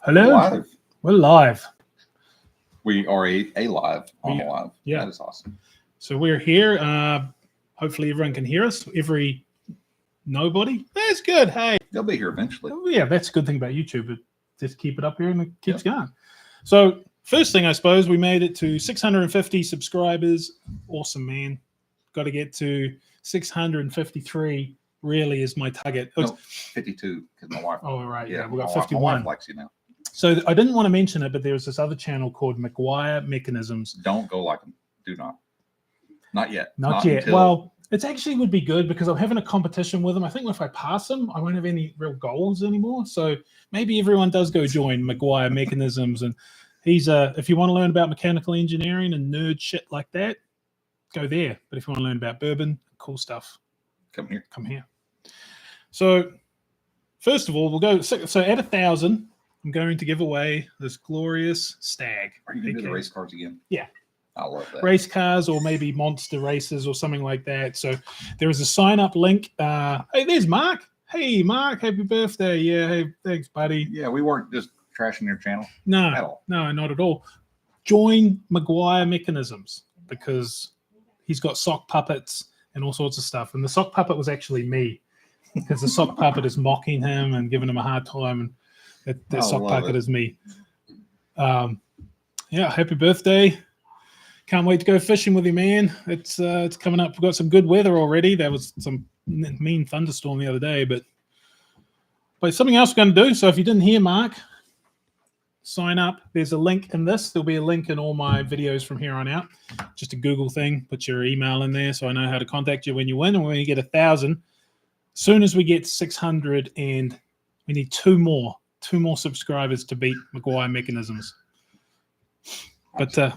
Hello. Live. We're live. We are live on live. Yeah. That is awesome. So we're here. Hopefully everyone can hear us. Nobody. That's good. Hey. They'll be here eventually. Oh, yeah, that's a good thing about YouTube. Just keep it up here and it keeps going. So first thing, I suppose, we made it to 650 subscribers. Awesome, man. Got to get to 653 really is my target. No, 52 because my wife. Oh, right. Yeah, we got my 51. My wife likes you now. So I didn't want to mention it, but there was this other channel called McGuire Mechanisms. Don't go like them. Do not. Not yet. Not yet. Until... Well, it actually would be good because I'm having a competition with them. I think if I pass them, I won't have any real goals anymore. So maybe everyone does go join McGuire Mechanisms. And he's if you want to learn about mechanical engineering and nerd shit like that, go there. But if you want to learn about bourbon, cool stuff, come here. Come here. So first of all, we'll go. So at 1,000, I'm going to give away this glorious Stagg. Are you going to do the race cars again? Yeah. I love that. Race cars or maybe monster races or something like that. So there is a sign up link. Hey, there's Mark. Hey, Mark, happy birthday. Yeah, hey, thanks, buddy. Yeah, we weren't just trashing your channel. No, at all. No, not at all. Join McGuire Mechanisms because he's got sock puppets and all sorts of stuff. And the sock puppet was actually me because the sock puppet is mocking him and giving him a hard time. And the sock puppet is me. Yeah, happy birthday. Can't wait to go fishing with you, man. It's coming up. We've got some good weather already. There was some mean thunderstorm the other day, but something else we're going to do. So if you didn't hear Mark, sign up. There's a link in this. There'll be a link in all my videos from here on out. Just a Google thing. Put your email in there so I know how to contact you when you win. And when you get 1,000, as soon as we get 600 and we need two more subscribers to beat McGuire Mechanisms. But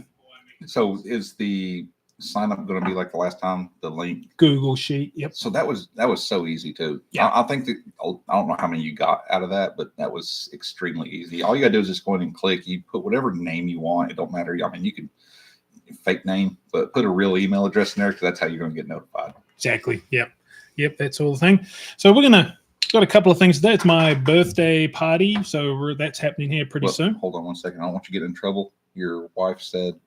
so is the sign up going to be like the last time? The link Google Sheet. Yep. So that was so easy too. Yeah. I think that I don't know how many you got out of that, but that was extremely easy. All you got to do is just go in and click. You put whatever name you want. It don't matter. I mean, you can fake name, but put a real email address in there because that's how you're going to get notified. Exactly. Yep. That's all the thing. So we're got a couple of things today. It's my birthday party, so that's happening here pretty soon. Hold on one second. I don't want you to get in trouble. Your wife said,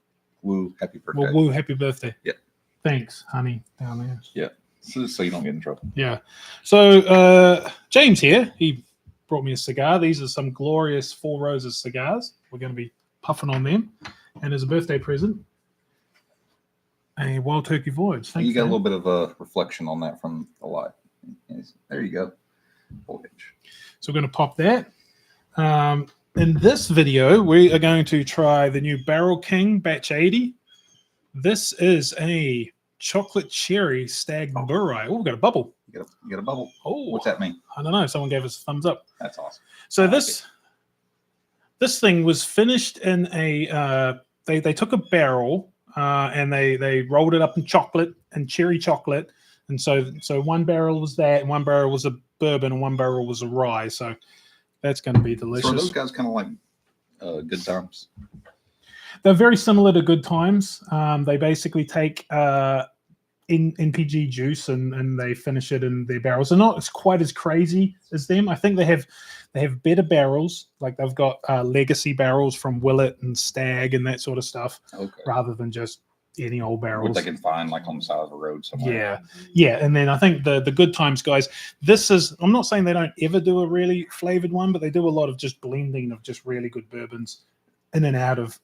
"Woo, happy birthday." Well, woo, happy birthday. Yeah. Thanks, honey, down there. Yeah. So you don't get in trouble. Yeah. So James here, he brought me a cigar. These are some glorious Four Roses cigars. We're going to be puffing on them. And as a birthday present, a Wild Turkey Voyage. Thanks. You got a little bit of a reflection on that from the light. Yes. There you go. Voyage. So we're going to pop that. In this video, we are going to try the new Barrel King Batch 80. This is a chocolate cherry Stagg BourRye. Oh, we got a bubble. You got a bubble. Oh, what's that mean? I don't know. Someone gave us a thumbs up. That's awesome. So this thing was finished in a. They took a barrel and they rolled it up in chocolate and cherry chocolate, and so one barrel was that, and one barrel was a bourbon, and one barrel was a rye. So that's going to be delicious. So are those guys kind of like Good Times? They're very similar to Good Times. They basically take NPG juice and they finish it in their barrels. They're not quite as crazy as them. I think they have better barrels. Like they've got legacy barrels from Willett and Stagg and that sort of stuff, rather than just any old barrels. What they can find like on the side of the road somewhere. Yeah. And then I think the Good Times guys, I'm not saying they don't ever do a really flavored one, but they do a lot of just blending of just really good bourbons in and out of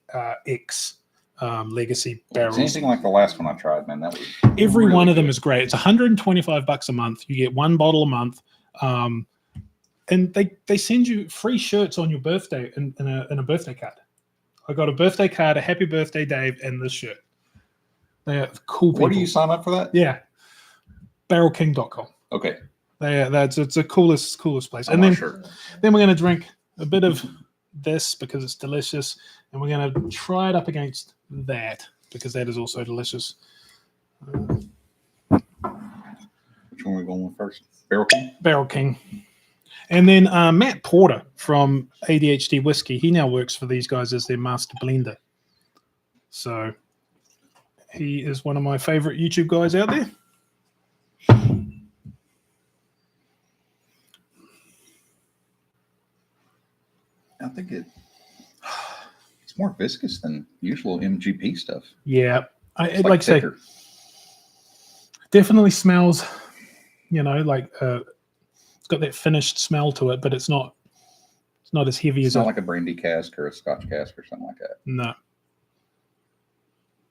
legacy barrels. It's anything like the last one I tried, man. That was every really one of them good. is great. It's $125 a month. You get one bottle a month, and they send you free shirts on your birthday in a birthday card. I got a birthday card, a happy birthday, Dave, and this shirt. They are cool people. Where do you sign up for that? Yeah, barrelking.com. Okay. It's the coolest place. And then we're going to drink a bit of this because it's delicious, and we're going to try it up against that because that is also delicious. Which one are we going with first? Barrel King? Barrel King. And then Matt Porter from ADHD Whiskey, he now works for these guys as their master blender. So he is one of my favorite YouTube guys out there. I think it's more viscous than usual MGP stuff. Yeah, It's like say, thicker. definitely smells. Like it's got that finished smell to it, but it's not. It's not as heavy It's as not like a brandy cask or a Scotch cask or something like that. No.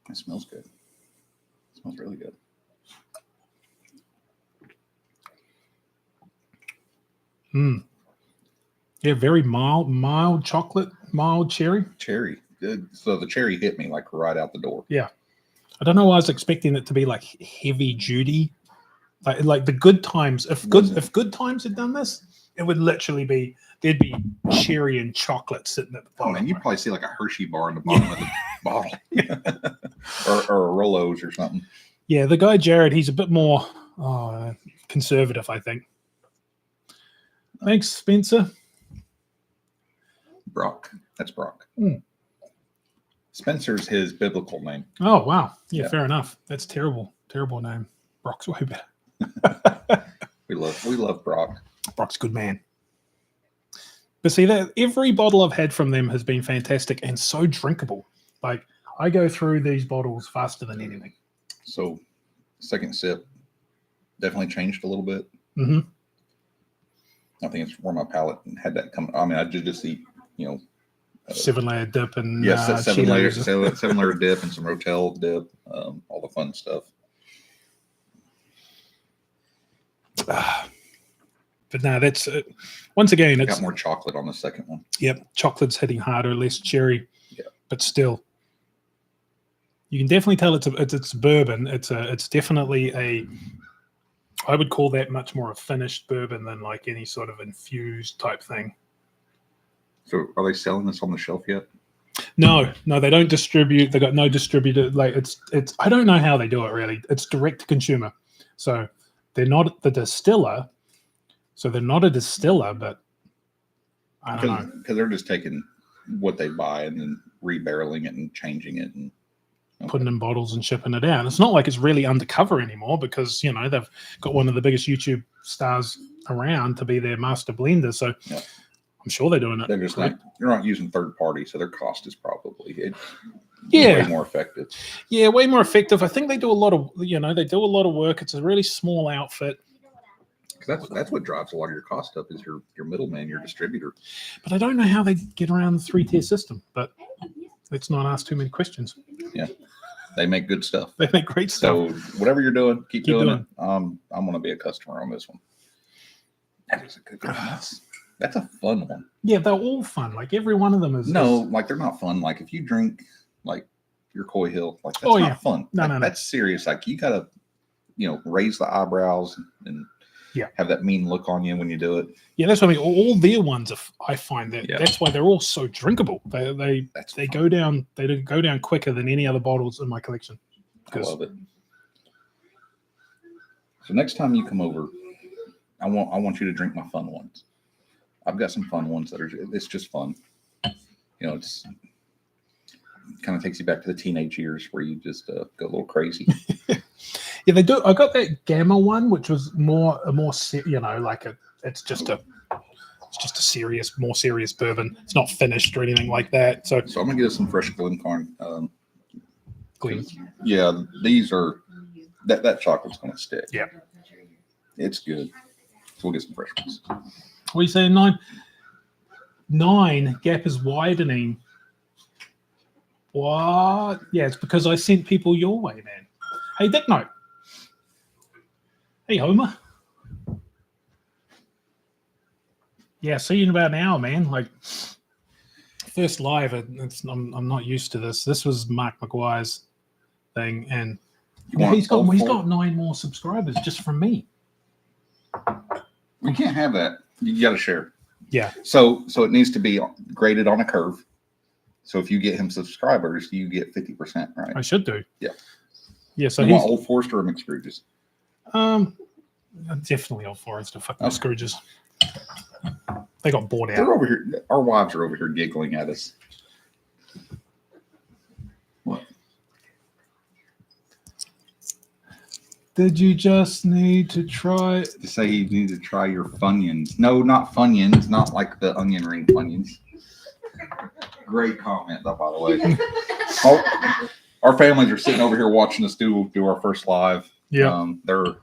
It smells good. It smells really good. Yeah, very mild chocolate, mild cherry. Cherry. So the cherry hit me like right out the door. Yeah. I don't know why I was expecting it to be like heavy duty. Like the Good Times. If Good Times had done this, it would literally be there'd be cherry and chocolate sitting at the bottom. Oh man, you probably see like a Hershey bar in the bottom of the bottle. or a Rolos or something. Yeah, the guy Jared, he's a bit more conservative, I think. Thanks, Spencer. Brock. That's Brock. Spencer's his biblical name. Oh wow. Yeah, fair enough. That's terrible name. Brock's way better. We love Brock. Brock's a good man. But see, that every bottle I've had from them has been fantastic and so drinkable. Like I go through these bottles faster than anything. So, second sip definitely changed a little bit. Mm-hmm. I think it's where my palate had that come. I mean, I did just eat, 7-layer dip and seven layer dip and some Rotel dip, all the fun stuff. But no, that's once again, it's got more chocolate on the second one. Yep, chocolate's hitting harder, less cherry. Yeah, but still, you can definitely tell it's bourbon. It's definitely I would call that much more a finished bourbon than like any sort of infused type thing. So, are they selling this on the shelf yet? No, they don't distribute. They got no distributor. Like it's. I don't know how they do it really. It's direct to consumer, so they're not the distiller. So they're not a distiller, but I don't know. Because they're just taking what they buy and then rebarreling it and changing it and putting in bottles and shipping it out. It's not like it's really undercover anymore because they've got one of the biggest YouTube stars around to be their master blender. So I'm sure they're doing it. They're just they're not using third party, so their cost is probably way more effective. Yeah, way more effective. I think they do a lot of work. It's a really small outfit. That's what drives a lot of your cost up is your middleman, your distributor. But I don't know how they get around the 3-tier system. But let's not ask too many questions. Yeah, they make good stuff. They make great stuff. So whatever you're doing, keep doing it. I'm going to be a customer on this one. That is a good one. That's a fun one. Yeah, they're all fun. Like every one of them is. No, like they're not fun. Like if you drink like your Coy Hill, like that's not fun. No. That's serious. Like you got to, raise the eyebrows and have that mean look on you when you do it. Yeah, that's what I mean. All their ones, I find that's why they're all so drinkable. They go down. They go down quicker than any other bottles in my collection. I love it. So next time you come over, I want you to drink my fun ones. I've got some fun ones it's just fun. It kind of takes you back to the teenage years where you just go a little crazy. Yeah, they do. I got that Gamma one, which was it's just a serious, more serious bourbon. It's not finished or anything like that. So I'm gonna get us some fresh Glencairn. Glen. Yeah, these are that chocolate's gonna stick. Yeah, it's good. So we'll get some fresh ones. What are you saying? 9 gap is widening. What? Yeah, it's because I sent people your way, man. Hey, Dick Note. Hey, Homer. Yeah, see you in about an hour, man. Like, first live, I'm not used to this. This was Mark McGuire's thing, and he's got 9 more subscribers just from me. We can't have that. You got to share. Yeah. So it needs to be graded on a curve. So if you get him subscribers, you get 50%, right? I should do. Yeah. Yeah. So you want Old Forester or McScrooges? Definitely Old Forester. Fucking Scrooges. They got bought out. They're over here. Our wives are over here giggling at us. What? Did you just need to try? To say you need to try your Funyuns. No, not Funyuns. Not like the onion ring Funyuns. Great comment, though, by the way. Our families are sitting over here watching us do our first live. Yeah. They're,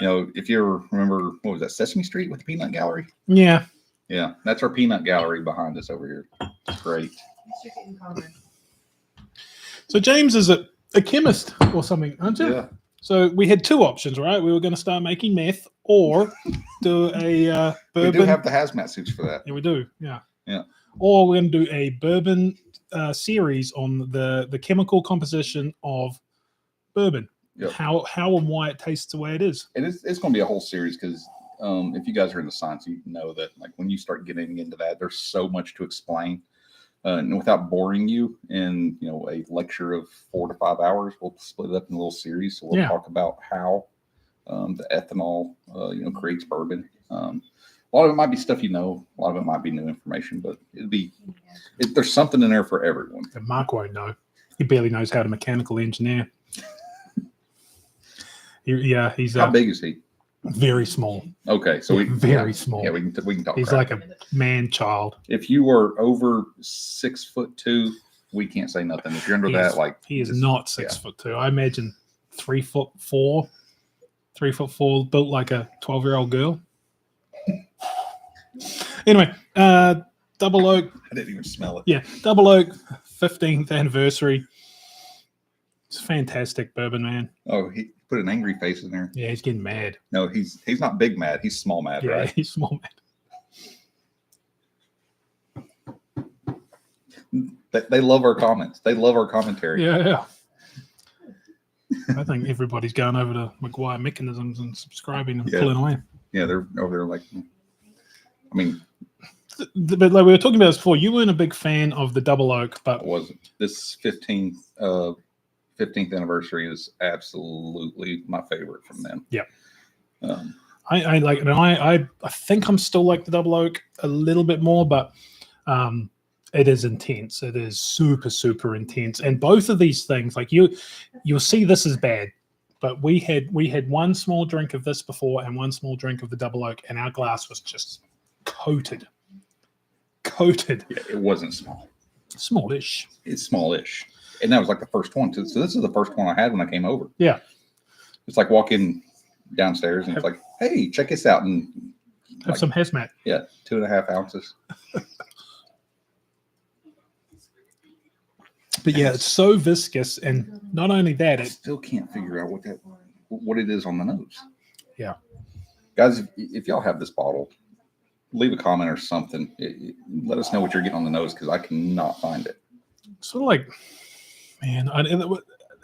if you ever remember, what was that, Sesame Street with the Peanut Gallery? Yeah. Yeah, that's our peanut gallery behind us over here. It's great. So James is a chemist or something, aren't you? Yeah. So we had two options, right? We were going to start making meth or do a bourbon. We do have the hazmat suits for that. Yeah, we do. Yeah. Yeah. Or we're going to do a bourbon series on the chemical composition of bourbon. Yep. How and why it tastes the way it is. And it's going to be a whole series because if you guys are into science, you know that like when you start getting into that, there's so much to explain. And without boring you in a lecture of 4 to 5 hours, we'll split it up in a little series. So we'll talk about how the ethanol creates bourbon. A lot of it might be stuff a lot of it might be new information, but there's something in there for everyone. And Mark won't know. He barely knows how to mechanical engineer. He's how big is he? Very small. Okay, so very small. Yeah, we can talk. He's like a man child. If you are over 6'2", we can't say nothing. If you're under that, like he is not 6'2". I imagine 3'4", 3'4", built like a 12-year-old girl. Anyway, Double Oak. I didn't even smell it. Yeah, Double Oak 15th anniversary. It's a fantastic bourbon, man. Oh, he put an angry face in there. Yeah, he's getting mad. No, he's not big mad. He's small mad, yeah, right? He's small mad. They love our comments. They love our commentary. Yeah. I think everybody's going over to McGuire Mechanisms and subscribing and pulling away. Yeah, they're over there like, I mean. But like we were talking about this before, you weren't a big fan of the Double Oak, but I wasn't. This 15th anniversary is absolutely my favorite from them. Yeah. I like it. And I think I'm still like the Double Oak a little bit more, but it is intense. It is super, super intense. And both of these things, like you'll see this is bad, but we had one small drink of this before and one small drink of the Double Oak, and our glass was just coated. Yeah, it wasn't small. Smallish. It's smallish. And that was like the first one. So this is the first one I had when I came over. Yeah. It's like walking downstairs and it's like, hey, check this out. And have some hazmat. Yeah, 2.5 ounces. But yeah, it's so viscous, and not only that, I still can't figure out what it is on the nose. Yeah. Guys, if y'all have this bottle, leave a comment or something. Let us know what you're getting on the nose because I cannot find it. Sort of like, man,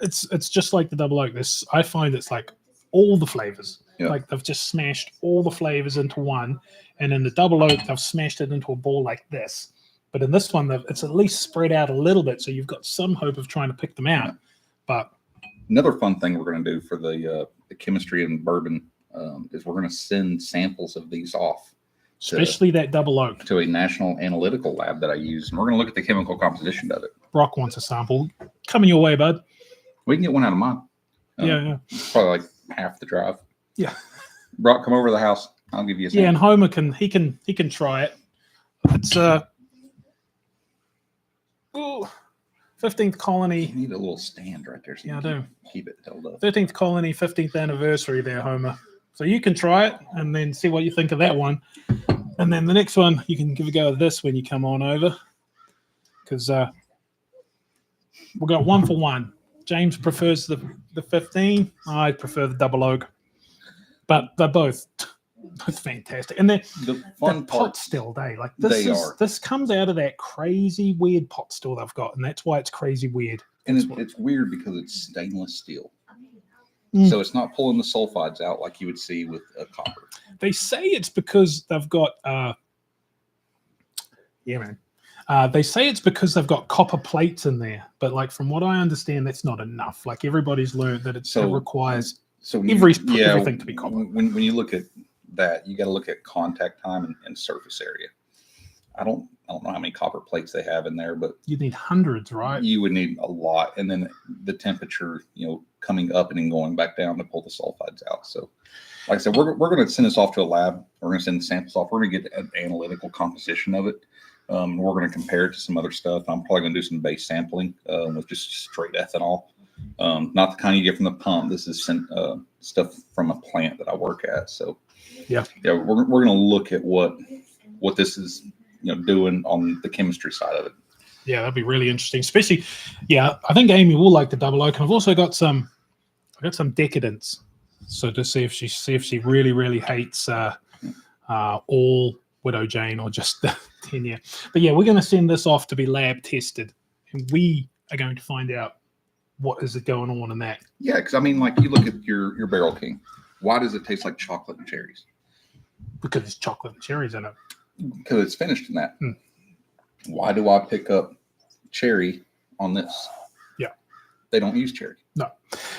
it's just like the Double Oak. I find it's like all the flavors. Yeah. Like they've just smashed all the flavors into one, and in the Double Oak, they've smashed it into a ball like this. But in this one, it's at least spread out a little bit, so you've got some hope of trying to pick them out. But another fun thing we're going to do for the chemistry and bourbon is we're going to send samples of these off. Especially that Double Oak. To a national analytical lab that I use. And we're going to look at the chemical composition of it. Brock wants a sample. Coming your way, bud. We can get one out of mine. Yeah. Probably like half the drive. Yeah. Brock, come over to the house. I'll give you a sample. Yeah, and Homer can try it. It's 15th Colony. You need a little stand right there. So I do. Keep it held up. 13th Colony, 15th anniversary there, Homer. So you can try it and then see what you think of that one. And then the next one, you can give a go at this when you come on over. Because we've got 1 for 1. James prefers the 15. I prefer the Double Oak. But they're both fantastic. And the fun pot still, like this comes out of that crazy weird pot still they've got. And that's why it's crazy weird. And it's weird because it's stainless steel. So it's not pulling the sulfides out like you would see with a copper. They say it's because they've got, they say it's because they've got copper plates in there. But like from what I understand, that's not enough. Like everybody's learned that it requires everything to be copper. When you look at that, you got to look at contact time and surface area. I don't know how many copper plates they have in there, but you need hundreds, right? You would need a lot, and then the temperature, coming up and then going back down to pull the sulfides out. So, like I said, we're going to send this off to a lab. We're going to send the samples off. We're going to get an analytical composition of it. We're going to compare it to some other stuff. I'm probably going to do some base sampling with just straight ethanol. Not the kind you get from the pump. This is stuff from a plant that I work at. So yeah, we're going to look at what this is, doing on the chemistry side of it. Yeah, that'd be really interesting. Especially, yeah, I think Amy will like the double oak. And I've also got some decadence. So to see if she really, really hates all Widow Jane or just the 10-year. But yeah, we're going to send this off to be lab tested, and we are going to find out what is going on in that. Yeah, because I mean, like you look at your Barrel King. Why does it taste like chocolate and cherries? Because it's chocolate and cherries in it. Because it's finished in that. Why do I pick up cherry on this? Yeah, they don't use cherry. No,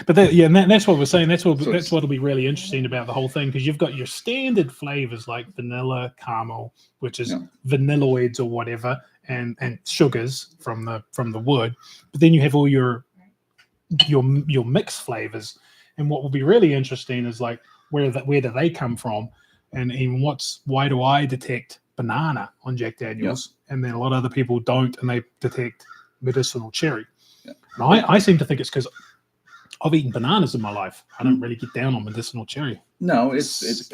but that's what we're saying. That's what'll be really interesting about the whole thing, because you've got your standard flavors like vanilla, caramel, which is vanilloids or whatever, and sugars from the wood. But then you have all your mixed flavors, and what will be really interesting is like where do they come from, and why do I detect banana on Jack Daniels, and then a lot of other people don't, and they detect medicinal cherry. And I seem to think it's because I've eaten bananas in my life. I don't really get down on medicinal cherry. No, it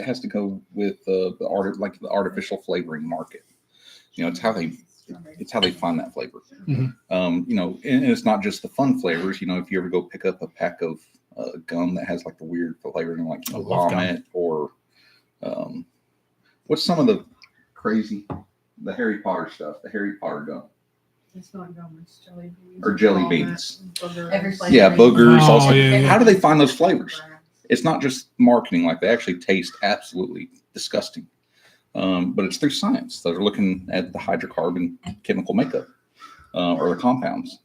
has to go with the artificial flavoring market. It's how they find that flavor. And it's not just the fun flavors. If you ever go pick up a pack of gum that has like the weird flavoring, like vomit, or what's some of the crazy, the Harry Potter stuff, the Harry Potter gum. It's not gum, it's jelly beans. Or jelly beans. Boogers. Boogers. How do they find those flavors? It's not just marketing. Like, they actually taste absolutely disgusting. But it's through science. They're looking at the hydrocarbon chemical makeup or the compounds.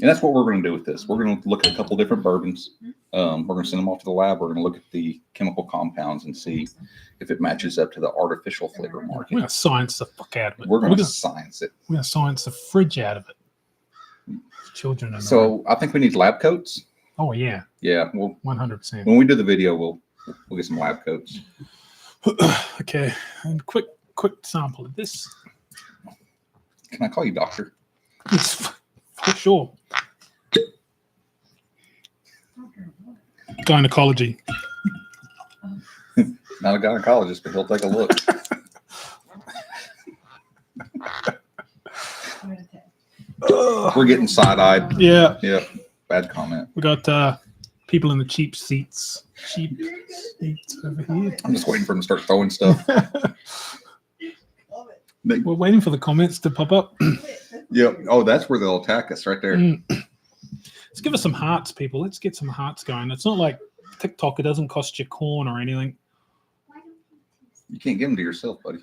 And that's what we're going to do with this. We're going to look at a couple different bourbons. We're going to send them off to the lab. We're going to look at the chemical compounds and see if it matches up to the artificial flavor market. We're going to science the fuck out of it. We're going to science it. We're going to science the fridge out of it. Children. So I think we need lab coats. Oh, yeah. Yeah. Well, 100%. When we do the video, we'll get some lab coats. Okay. And quick sample of this. Can I call you doctor? Yes, for sure. Gynecology. Not a gynecologist, but he'll take a look. We're getting side-eyed. Yeah. Yeah. Bad comment. We got people in the cheap seats. Cheap seats over here. I'm just waiting for them to start throwing stuff. We're waiting for the comments to pop up. Yep. Oh, that's where they'll attack us right there. Let's give us some hearts, people. Let's get some hearts going. It's not like TikTok. It doesn't cost you corn or anything. You can't give them to yourself, buddy.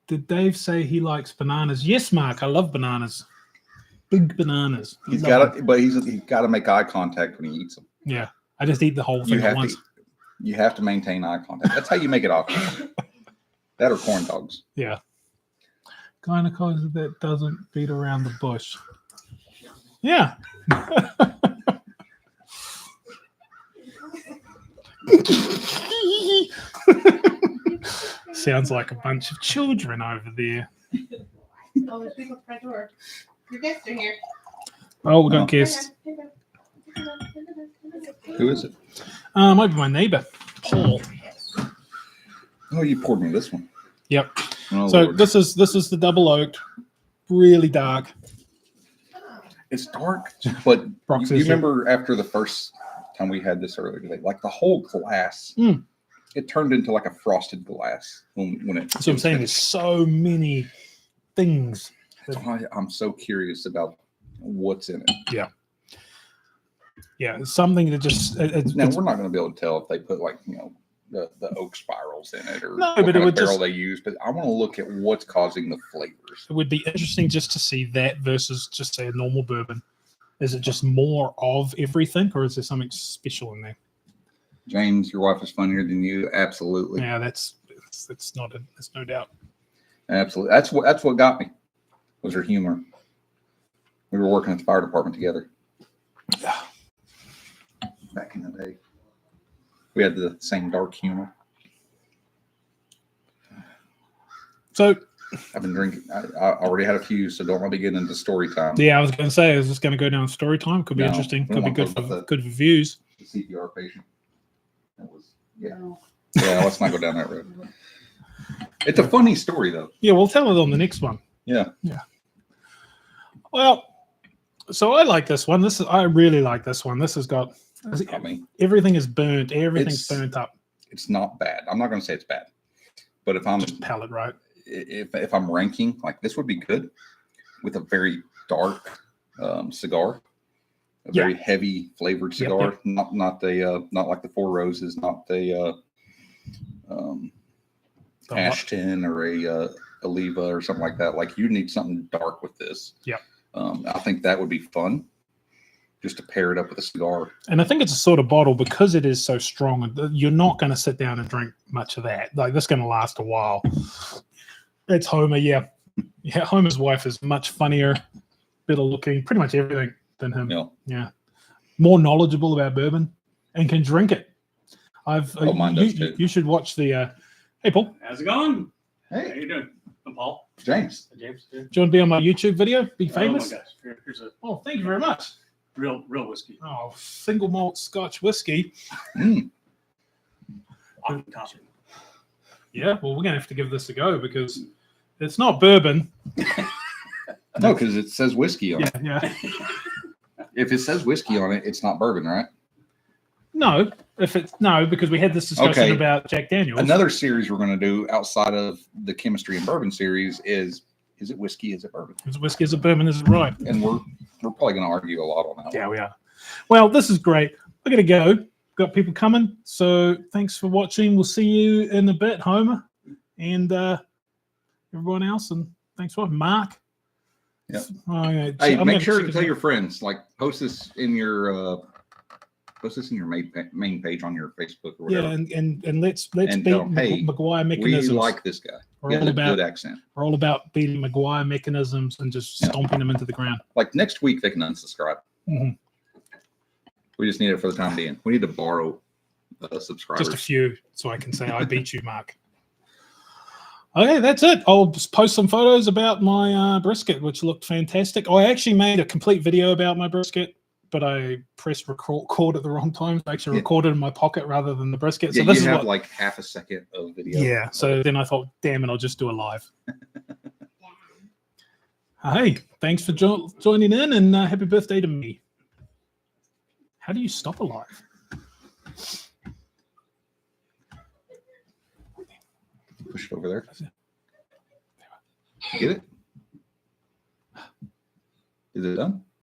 Did Dave say he likes bananas? Yes, Mark. I love bananas. Big bananas. He's got to make eye contact when he eats them. Yeah. I just eat the whole thing at once. You have to maintain eye contact. That's how you make it off. That or corn dogs. Yeah. Gynecology that doesn't beat around the bush. Yeah. Sounds like a bunch of children over there. Oh, there's people at the door. Your guests are here. Oh, we got guests. Who is it? Might be my neighbor, Paul. Oh, you poured me this one. Yep. Oh, so Lord. this is the double oaked, really dark. It's dark, but Brox you remember after the first time we had this earlier today, like the whole glass, it turned into like a frosted glass when it. So I'm saying there's so many things. That's why I'm so curious about what's in it. Yeah. Yeah, it's something that just. Now we're not going to be able to tell if they put like the oak spirals in it or no, what but kind it of would barrel they use. But I want to look at what's causing the flavors. It would be interesting just to see that versus just say a normal bourbon. Is it just more of everything, or is there something special in there? James, your wife is funnier than you. Absolutely. Yeah, that's not there's no doubt. Absolutely. That's what got me was her humor. We were working at the fire department together. Yeah. Back in the day. We had the same dark humor. So I've been drinking. I already had a few, so don't let me get into story time. Yeah, I was going to say, is this going to go down story time? Could be No, interesting. we Could be don't good talk about good for views. The CPR patient. That was No. yeah. Let's not go down that road. It's a funny story though. Yeah, we'll tell it on the next one. Yeah. Well, so I like this one. I really like this one. This has got I mean, everything is burnt. Everything's It's- burnt up. it's not bad. I'm not going to say it's bad, but if I'm Just palate right. if I'm ranking, like this would be good with a very dark cigar, a very heavy flavored Yep, cigar, not like the Four Roses, not the The Ashton or a Oliva or something like that. Like you need something dark with this. Yep. I think that would be fun, just to pair it up with a cigar. And I think it's a sort of bottle because it is so strong. You're not going to sit down and drink much of that. Like this is going to last a while. It's Homer, yeah. Homer's wife is much funnier, better looking, pretty much everything than him. Yeah. More knowledgeable about bourbon and can drink it. Mine does too. You should watch the. Hey, Paul. How's it going? How Hey, you doing? I'm Paul. James. James. Do you want to be on my YouTube video? Be famous? Oh my gosh! Here's a Oh, thank you very much. real whiskey. Oh, single malt Scotch whiskey. Mm. On top. Yeah, well, we're going to have to give this a go because it's not bourbon. No, because it says whiskey on it. Yeah. If it says whiskey on it, it's not bourbon, right? No, because we had this discussion Okay. about Jack Daniels. Another series we're going to do outside of the chemistry and bourbon series is it whiskey? Is it bourbon? Is it whiskey? Is it bourbon? Is it rye? And we're probably going to argue a lot on that. Yeah, we are. Well, this is great. We're going to go. Got people coming. So thanks for watching. We'll see you in a bit, Homer, and everyone else. And thanks for Mark. Yep. Okay. Hey, I'm make gonna sure check to it tell out. your friends. Like, post this in your main page on your Facebook or Yeah, whatever. and let's And beat tell 'em, hey, McGuire We mechanisms. like this guy. We're He has all a about good accent. we're all about beating McGuire mechanisms and just Yeah. stomping them into the ground. Like next week, they can unsubscribe. Mhm. We just need it for the time being. We need to borrow subscribers. Just a few, so I can say I beat you, Mark. Okay, that's it. I'll just post some photos about my brisket, which looked fantastic. I actually made a complete video about my brisket, but I pressed record at the wrong time. I actually Yeah. recorded in my pocket rather than the brisket. Yeah, So this you is have what. like half a second of video. Yeah. So then I thought, damn it, I'll just do a live. Hey, thanks for joining in, and happy birthday to me. How do you stop a live? Push it over there. Get it? Is it done?